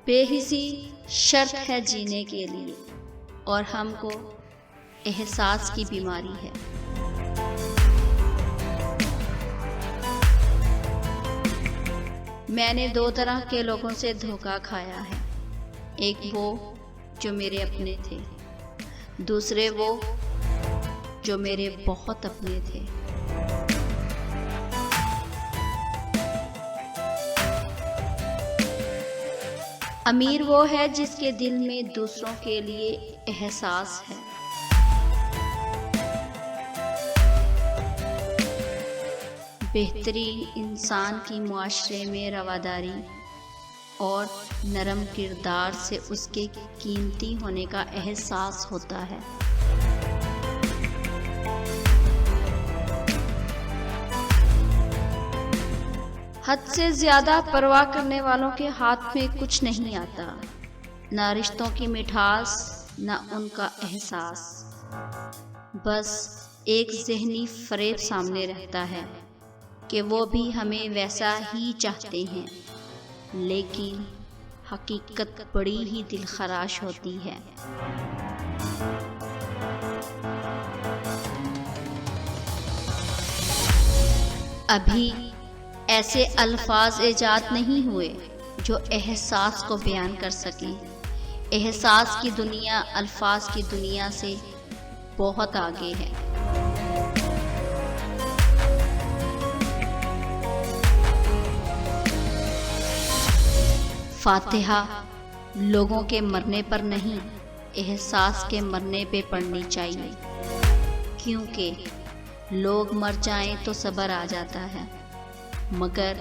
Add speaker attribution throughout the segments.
Speaker 1: बेहिसी शर्त है जीने के लिए और हमको एहसास की बीमारी है। मैंने दो तरह के लोगों से धोखा खाया है, एक वो जो मेरे अपने थे, दूसरे वो जो मेरे बहुत अपने थे। अमीर वो है जिसके दिल में दूसरों के लिए एहसास है। बेहतरीन इंसान की मुआशरे में रवादारी और नरम किरदार से उसके कीमती होने का एहसास होता है। हद से ज्यादा परवाह करने वालों के हाथ में कुछ नहीं आता, ना रिश्तों की मिठास ना उनका एहसास। बस एक ज़हनी फरेब सामने रहता है कि वो भी हमें वैसा ही चाहते हैं, लेकिन हकीकत बड़ी ही दिलखराश होती है। अभी ऐसे अल्फाज इजाद नहीं हुए जो एहसास को बयान कर सकें। एहसास की दुनिया अल्फाज की दुनिया से बहुत आगे है। फातिहा लोगों के मरने पर नहीं, एहसास के मरने पे पढ़नी चाहिए, क्योंकि लोग मर जाएं तो सब्र आ जाता है, मगर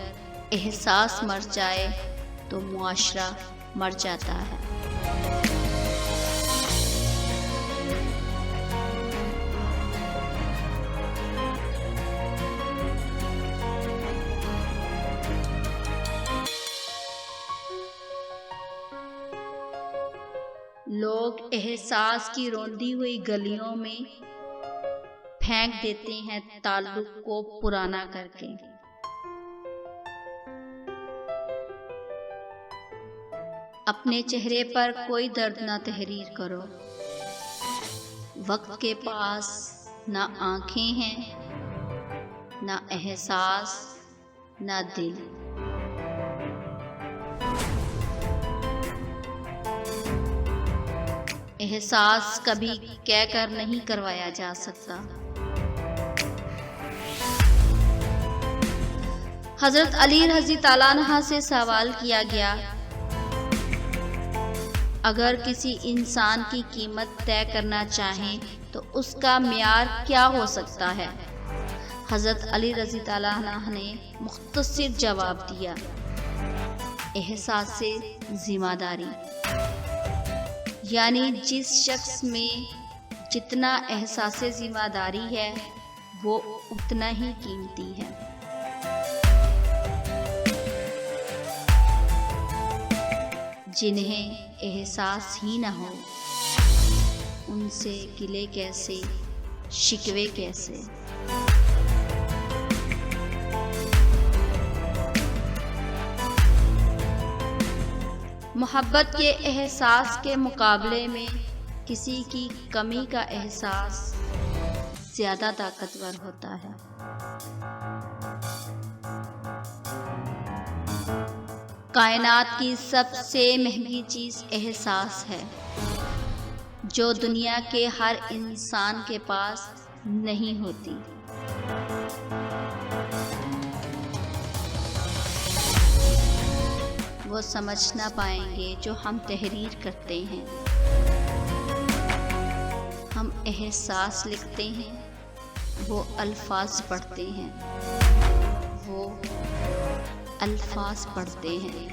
Speaker 1: एहसास मर जाए तो मुआशरा मर जाता है। लोग एहसास की रोंदी हुई गलियों में फेंक देते हैं ताल्लुक को पुराना करके। अपने चेहरे पर कोई दर्द ना तहरीर करो। वक्त के पास ना आंखें हैं, ना एहसास, ना दिल। एहसास कभी कहकर नहीं करवाया जा सकता। हजरत अली रज़ी ताला अन्हा से सवाल किया गया, अगर किसी इंसान की कीमत तय करना चाहें तो उसका म्यार क्या हो सकता है? हज़रत अली रज़ी ताला अन्हु ने मुख्तसर जवाब दिया, एहसास से ज़िम्मेदारी। यानी जिस शख्स में जितना एहसास से ज़िम्मेदारी है वो उतना ही कीमती है। जिन्हें एहसास ही न हो उनसे गिले कैसे, शिकवे कैसे। मोहब्बत के एहसास के मुकाबले में किसी की कमी का एहसास ज़्यादा ताकतवर होता है। कायनात की सबसे महंगी चीज़ एहसास है, जो दुनिया के हर इंसान के पास नहीं होती। वो समझ ना पाएंगे जो हम तहरीर करते हैं। हम एहसास लिखते हैं, वो अल्फाज पढ़ते हैं, वो अल्फाज पढ़ते हैं।